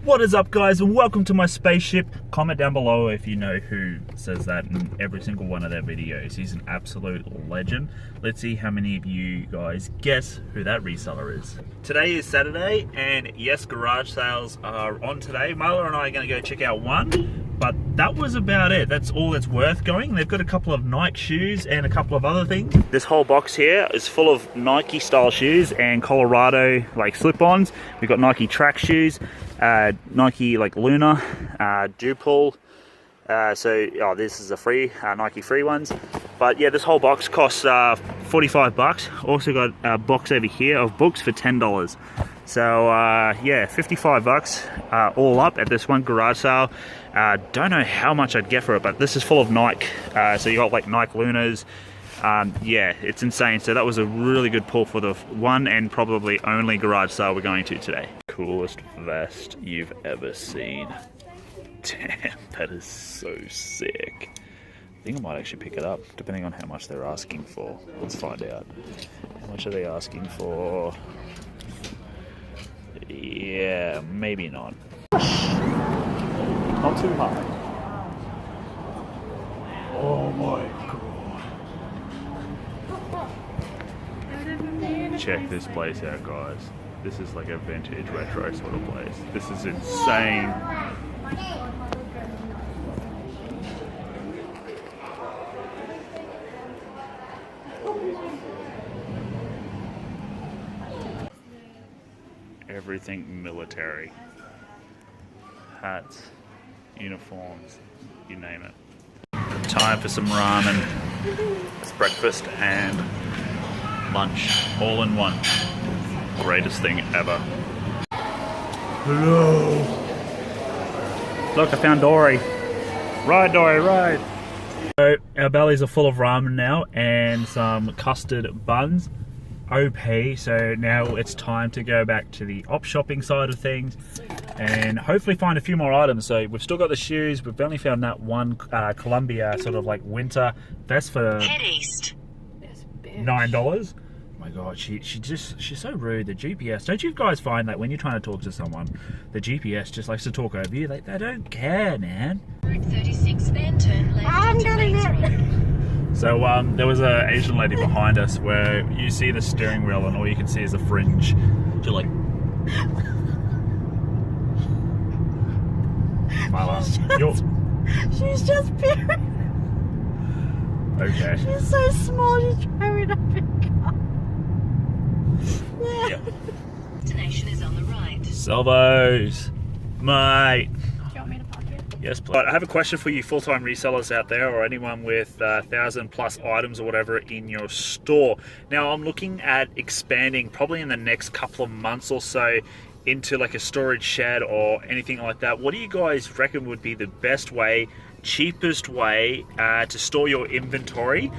What is up, guys, and welcome to my spaceship. Comment down below if you know who says that in every single one of their videos. He's an absolute legend. Let's see how many of you guys guess who that reseller is. Today is Saturday, and yes, garage sales are on today. Marla and I are going to go check out one, but that was about it. That's all that's worth going. They've got a couple of Nike shoes and a couple of other things. This whole box here is full of Nike style shoes and Colorado like slip-ons. We've got Nike track shoes, Nike like Luna, Dupul. This is a free Nike free ones. But yeah, this whole box costs 45 bucks. Also got a box over here of books for $10. So yeah, 55 bucks all up at this one garage sale. Don't know how much I'd get for it, but this is full of Nike. So you got like Nike Lunas. Yeah, it's insane. So that was a really good pull for the one and probably only garage sale we're going to today. Coolest vest you've ever seen. Damn, that is so sick. I think I might actually pick it up, depending on how much they're asking for. Let's find out. How much are they asking for? Yeah, maybe not. Not too high. Oh my god. Check this place out, guys. This is like a vintage retro sort of place. This is insane. Everything military. Hats, uniforms, you name it. Time for some ramen. It's breakfast and lunch all in one. Greatest thing ever. Hello. Look, I found Dory. Ride, Dory, ride. So our bellies are full of ramen now and some custard buns. OP, so now it's time to go back to the op shopping side of things and hopefully find a few more items. So we've still got the shoes. We've only found that one Columbia sort of like winter vest for Head east. $9. Oh my god, she's so rude. The GPS, don't you guys find that when you're trying to talk to someone, the GPS just likes to talk over you? Like, they don't care, man. Route 36, then turn left. I'm getting it. So there was an Asian lady behind us where you see the steering wheel and all you can see is a fringe. You're like, Marla, She's just peering. Okay. She's so small, she's trying up and up. Yeah. Destination is on the right. Salvos, mate. Do you want me to park it? Yes, please. I have a question for you full-time resellers out there or anyone with 1,000 plus items or whatever in your store. Now, I'm looking at expanding probably in the next couple of months or so into like a storage shed or anything like that. What do you guys reckon would be the best way, cheapest way to store your inventory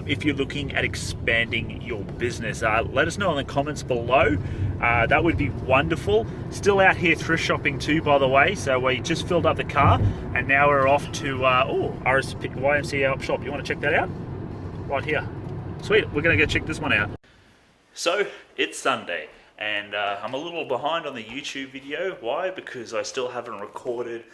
if you're looking at expanding your business? Let us know in the comments below. That would be wonderful. Still out here thrift shopping too, by the way. So we just filled up the car and now we're off to YMCA op shop. You want to check that out? Right here. Sweet, we're gonna go check this one out. So it's Sunday and I'm a little behind on the YouTube video. Why? Because I still haven't recorded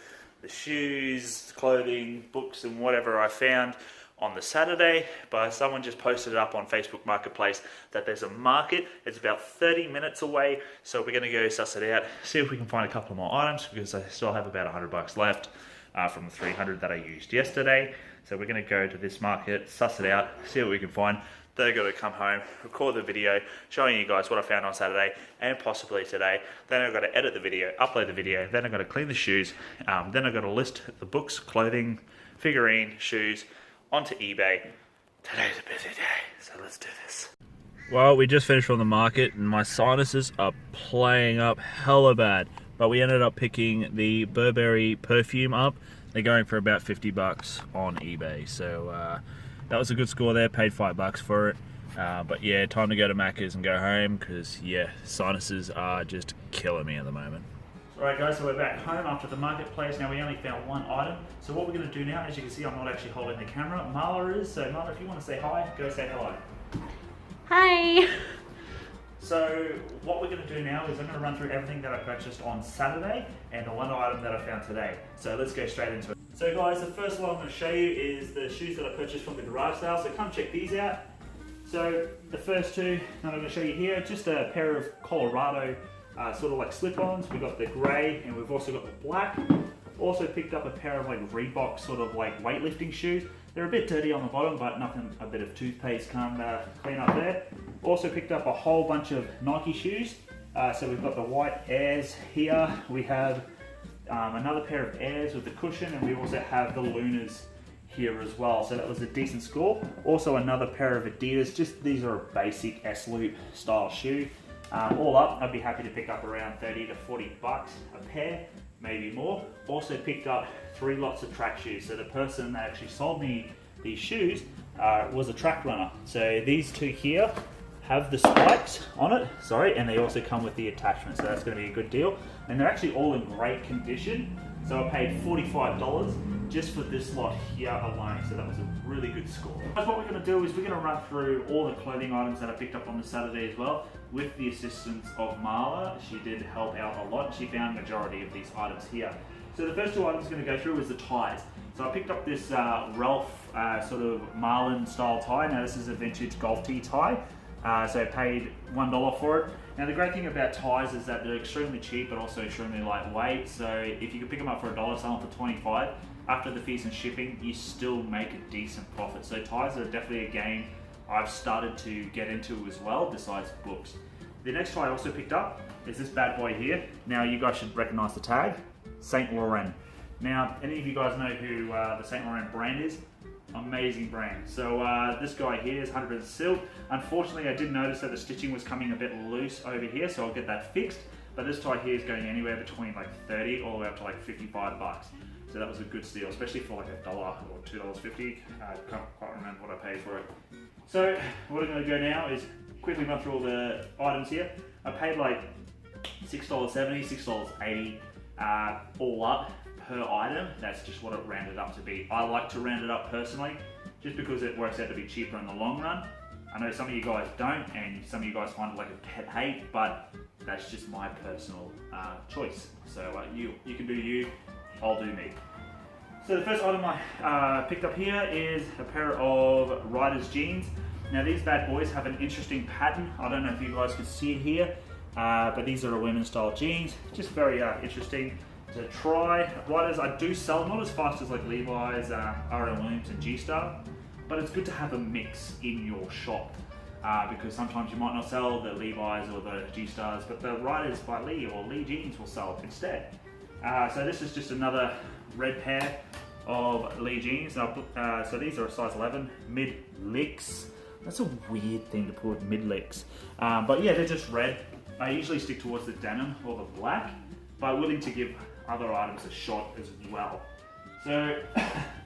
the shoes, clothing, books and whatever I found on the Saturday, but someone just posted it up on Facebook Marketplace that there's a market. It's about 30 minutes away, so we're gonna go suss it out, see if we can find a couple more items because I still have about 100 bucks left from the 300 that I used yesterday. So we're gonna go to this market, suss it out, see what we can find. Then I gotta come home, record the video, showing you guys what I found on Saturday and possibly today. Then I've got to edit the video, upload the video, then I've got to clean the shoes, then I've got to list the books, clothing, figurine, shoes onto eBay. Today's a busy day, so let's do this. Well, we just finished from the market and my sinuses are playing up hella bad, but we ended up picking the Burberry perfume up. They're going for about 50 bucks on eBay, so that was a good score there, paid $5 for it. But yeah, time to go to Macca's and go home because yeah, sinuses are just killing me at the moment. Alright guys, so we're back home after the marketplace. Now we only found one item. So what we're going to do now, as you can see, I'm not actually holding the camera. Marla is, so Marla, if you want to say hi, go say hello. Hi. So what we're going to do now is I'm going to run through everything that I purchased on Saturday and the one item that I found today. So let's go straight into it. So guys, the first one I'm going to show you is the shoes that I purchased from the garage sale. So come check these out. So the first two that I'm going to show you here, just a pair of Colorado sort of like slip-ons. We've got the grey and we've also got the black. Also picked up a pair of like Reebok sort of like weightlifting shoes. They're a bit dirty on the bottom, but nothing a bit of toothpaste can't clean up there. Also picked up a whole bunch of Nike shoes. So we've got the white Airs here. We have another pair of Airs with the cushion, and we also have the Lunas here as well. So that was a decent score. Also another pair of Adidas. Just these are a basic S-loop style shoe. All up, I'd be happy to pick up around 30 to 40 bucks a pair, maybe more. Also picked up 3 lots of track shoes. So the person that actually sold me these shoes was a track runner. So these two here have the spikes on it, and they also come with the attachment, so that's going to be a good deal. And they're actually all in great condition. So I paid $45 just for this lot here alone, so that was a really good score. What we're going to do is we're going to run through all the clothing items that I picked up on the Saturday as well, with the assistance of Marla. She did help out a lot. She found the majority of these items here. So the first two items I'm going to go through is the ties. So I picked up this Ralph sort of Marlin style tie. Now this is a vintage golf tee tie. So I paid $1 for it. Now the great thing about ties is that they're extremely cheap but also extremely lightweight. So if you can pick them up for $1, sell them for 25, after the fees and shipping, you still make a decent profit. So ties are definitely a game I've started to get into as well, besides books. The next tie I also picked up is this bad boy here. Now you guys should recognize the tag, Saint Laurent. Now, any of you guys know who the Saint Laurent brand is? Amazing brand. So this guy here is 100% silk. Unfortunately, I did notice that the stitching was coming a bit loose over here, so I'll get that fixed. But this tie here is going anywhere between like 30 all the way up to like 55 bucks. So that was a good steal, especially for like $1 or $2.50. I can't quite remember what I paid for it. So what I'm going to go now is quickly run through all the items here. I paid like $6.70, $6.80 all up per item. That's just what it rounded up to be. I like to round it up personally, just because it works out to be cheaper in the long run. I know some of you guys don't, and some of you guys find it like a pet hate, but that's just my personal choice. So you can do you, I'll do me. So the first item I picked up here is a pair of Riders jeans. Now these bad boys have an interesting pattern. I don't know if you guys can see it here, but these are a women's style jeans. Just very interesting to try. Riders I do sell, not as fast as like Levi's, RM Williams and G-Star, but it's good to have a mix in your shop, because sometimes you might not sell the Levi's or the G-Stars, but the Riders by Lee or Lee jeans will sell instead. So this is just another red pair of Lee jeans. So these are a size 11, mid-licks. That's a weird thing to put, mid-licks. But yeah, they're just red. I usually stick towards the denim or the black, but willing to give other items a shot as well. So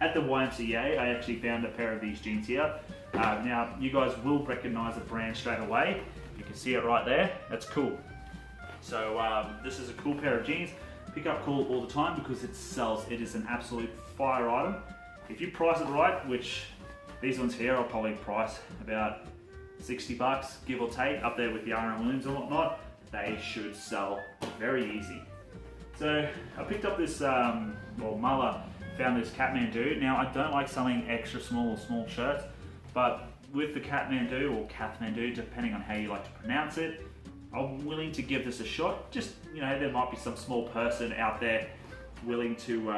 at the YMCA, I actually found a pair of these jeans here. Now you guys will recognize the brand straight away. You can see it right there. That's cool. So this is a cool pair of jeans. Pick up cool all the time because it sells. It is an absolute fire item. If you price it right, which these ones here I'll probably price about 60 bucks, give or take, up there with the RM Williams and whatnot, they should sell very easy. So I picked up this, Marla found this Kathmandu. Now I don't like selling extra small or small shirts, but with the Kathmandu or Kathmandu, depending on how you like to pronounce it, I'm willing to give this a shot. Just, there might be some small person out there willing to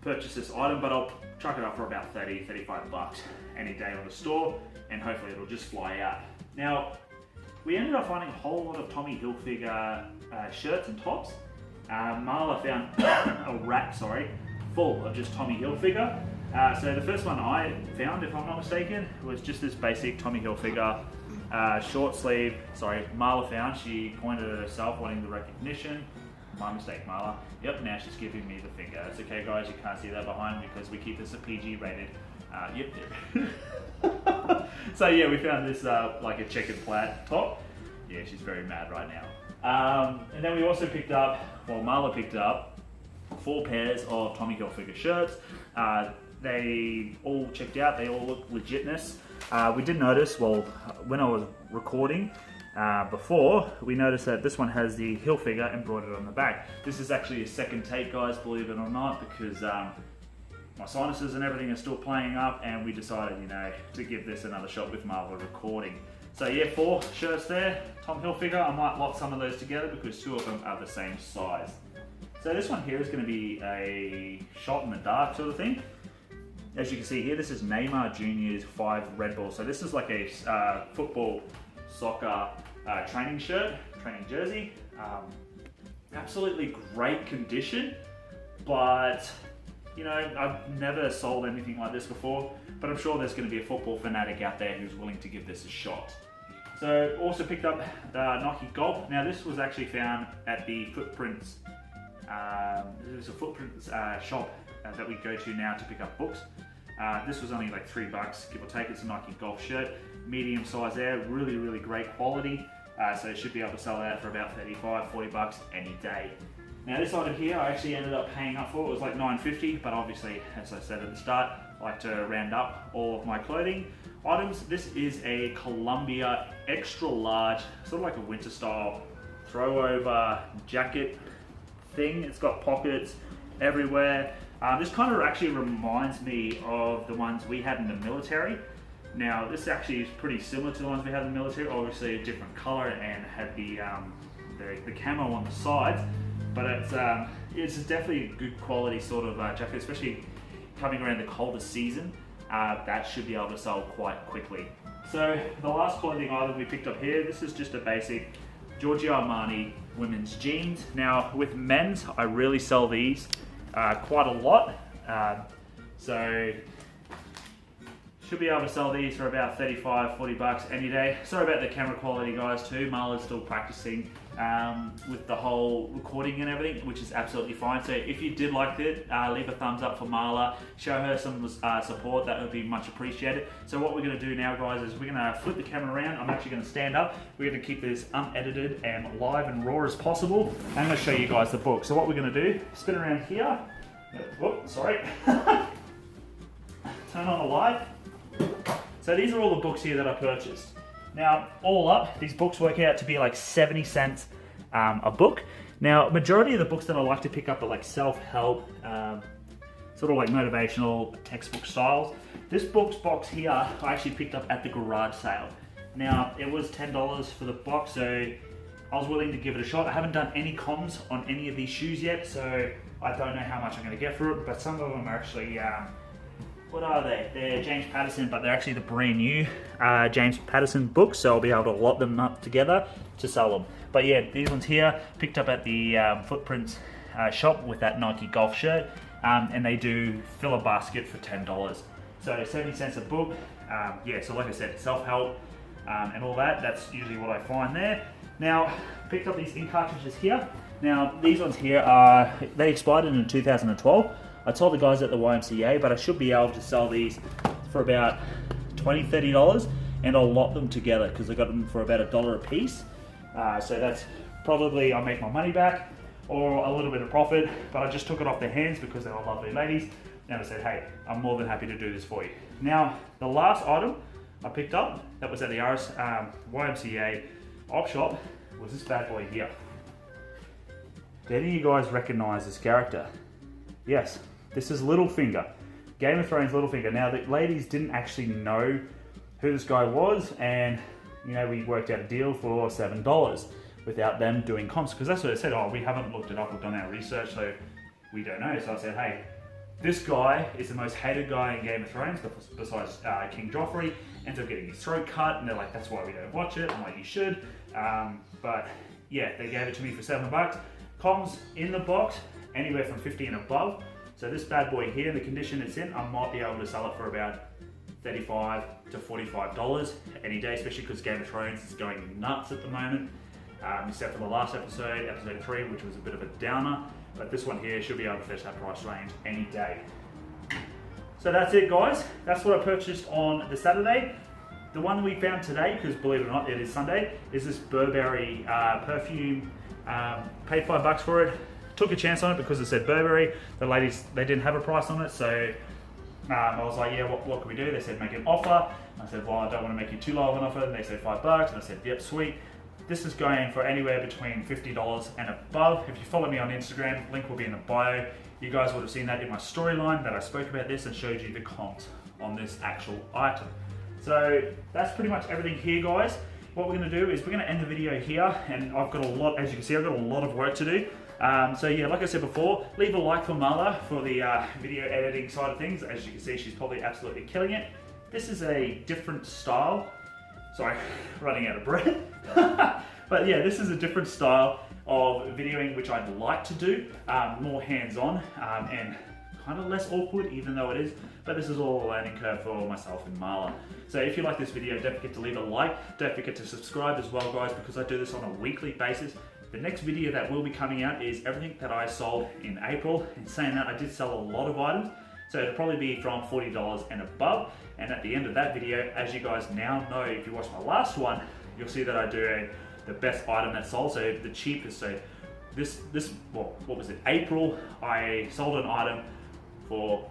purchase this item, but I'll chuck it up for about 30, 35 bucks any day on the store, and hopefully it'll just fly out. Now, we ended up finding a whole lot of Tommy Hilfiger shirts and tops. Marla found a rack, full of just Tommy Hilfiger. So the first one I found, if I'm not mistaken, was just this basic Tommy Hilfiger short sleeve. Marla found. She pointed at herself, wanting the recognition. My mistake, Marla. Yep, now she's giving me the finger. It's okay, guys, you can't see that behind because we keep this a PG rated. So yeah, we found this like a checkered plaid top. Yeah, she's very mad right now. And then we also picked up, Marla picked up 4 pairs of Tommy Hilfiger shirts. They all checked out, they all look legitness. We did notice, when I was recording, before, we noticed that this one has the hill figure embroidered on the back. This is actually a second take, guys, believe it or not, because my sinuses and everything are still playing up, and we decided, to give this another shot with Marvel recording. So yeah, 4 shirts there, Tom Hilfiger. I might lock some of those together because 2 of them are the same size. So this one here is going to be a shot in the dark sort of thing. As you can see here, this is Neymar Jr.'s 5 Red Bull. So this is like a football, soccer training shirt, training jersey. Absolutely great condition, but I've never sold anything like this before, but I'm sure there's going to be a football fanatic out there who's willing to give this a shot. So also picked up the Nike Golf. Now this was actually found at the Footprints. There's a Footprints shop that we go to now to pick up books. This was only like $3, give or take. It's a Nike Golf shirt, medium size there, really, really great quality. So you should be able to sell that for about $35, $40 any day. Now this item here, I actually ended up paying up for. It was like $9.50, but obviously, as I said at the start, I like to round up all of my clothing items. This is a Columbia extra large, sort of like a winter style throw over jacket thing. It's got pockets everywhere. This kind of actually reminds me of the ones we had in the military. Now this actually is pretty similar to the ones we had in the military, obviously a different color and had the camo on the sides, but it's definitely a good quality sort of jacket, especially coming around the colder season. That should be able to sell quite quickly. So the last clothing item we picked up here, this is just a basic Giorgio Armani women's jeans. Now with men's, I really sell these quite a lot. So should be able to sell these for about $35, $40 any day. Sorry about the camera quality, guys, too. Marla's still practicing with the whole recording and everything, which is absolutely fine. So if you did like it, leave a thumbs up for Marla. Show her some support. That would be much appreciated. So what we're going to do now, guys, is we're going to flip the camera around. I'm actually going to stand up. We're going to keep this unedited and live and raw as possible. I'm going to show you guys the book. So what we're going to do, spin around here. Whoop, sorry. Turn on the light. So these are all the books here that I purchased. Now, all up, these books work out to be like 70 cents a book. Now, majority of the books that I like to pick up are like self-help, sort of like motivational textbook styles. This box here, I actually picked up at the garage sale. Now, it was $10 for the box, so I was willing to give it a shot. I haven't done any comms on any of these shoes yet, so I don't know how much I'm going to get for it, but some of them are actually what are they? They're James Patterson, but they're actually the brand new James Patterson books, so I'll be able to lot them up together to sell them. But yeah, these ones here, picked up at the Footprints shop with that Nike Golf shirt, and they do fill a basket for $10. So 70 cents a book. Yeah, so like I said, self-help and all that, that's usually what I find there. Now, picked up these ink cartridges here. Now, these ones here, they expired in 2012. I told the guys at the YMCA, but I should be able to sell these for about $20, $30, and I'll lot them together because I got them for about $1 a piece. So that's probably, I'll make my money back or a little bit of profit, but I just took it off their hands because they were lovely ladies, and I said, hey, I'm more than happy to do this for you. Now, the last item I picked up that was at the YMCA op shop was this bad boy here. Do any of you guys recognize this character? Yes, this is Littlefinger, Game of Thrones Littlefinger. Now the ladies didn't actually know who this guy was, and we worked out a deal for $7 without them doing comps, because that's what they said, oh, we haven't looked it up or done our research, so we don't know. So I said, hey, this guy is the most hated guy in Game of Thrones besides King Joffrey, ends up getting his throat cut, and they're like, that's why we don't watch it. I'm like, you should. But yeah, they gave it to me for $7. Comms in the box, anywhere from 50 and above. So this bad boy here, the condition it's in, I might be able to sell it for about $35 to $45 any day, especially because Game of Thrones is going nuts at the moment, except for the last episode, episode 3, which was a bit of a downer. But this one here should be able to fetch that price range any day. So that's it, guys. That's what I purchased on the Saturday. The one we found today, because believe it or not, it is Sunday, is this Burberry perfume. Paid $5 for it. Took a chance on it because it said Burberry. The ladies, they didn't have a price on it, so I was like, yeah, what can we do? They said make an offer. I said, well, I don't want to make you too low of an offer. And they said $5, and I said, yep, sweet. This is going for anywhere between $50 and above. If you follow me on Instagram, link will be in the bio. You guys would have seen that in my storyline that I spoke about this and showed you the comps on this actual item. So that's pretty much everything here, guys. What we're going to do is we're going to end the video here, and I've got a lot, as you can see, I've got a lot of work to do. So yeah, like I said before, leave a like for Marla for the video editing side of things. As you can see, she's probably absolutely killing it. This is a different style. Sorry, running out of breath. But yeah, this is a different style of videoing which I'd like to do, more hands-on and kind of less awkward, even though it is, but this is all a learning curve for myself and Marla. So if you like this video, don't forget to leave a like, don't forget to subscribe as well, guys, because I do this on a weekly basis. The next video that will be coming out is everything that I sold in April. In saying that, I did sell a lot of items, so it'll probably be from $40 and above. And at the end of that video, as you guys now know, if you watch my last one, you'll see that I do the best item that sold, so the cheapest. So well, what was it? April, I sold an item for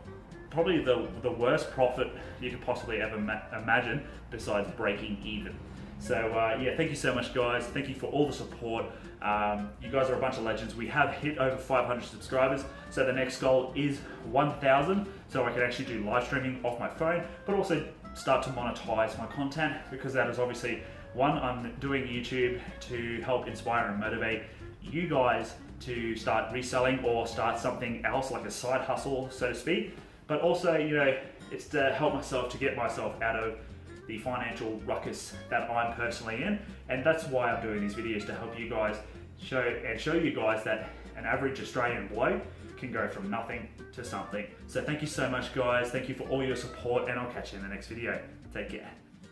probably the worst profit you could possibly ever imagine, besides breaking even. So yeah, thank you so much, guys. Thank you for all the support. You guys are a bunch of legends. We have hit over 500 subscribers, so the next goal is 1,000, so I can actually do live streaming off my phone, but also start to monetize my content, because that is obviously one, I'm doing YouTube to help inspire and motivate you guys to start reselling or start something else, like a side hustle, so to speak. But also, you know, it's to help myself to get myself out of the financial ruckus that I'm personally in, and that's why I'm doing these videos, to help you guys show you guys that an average Australian bloke can go from nothing to something. So thank you so much, guys. Thank you for all your support, and I'll catch you in the next video. Take care.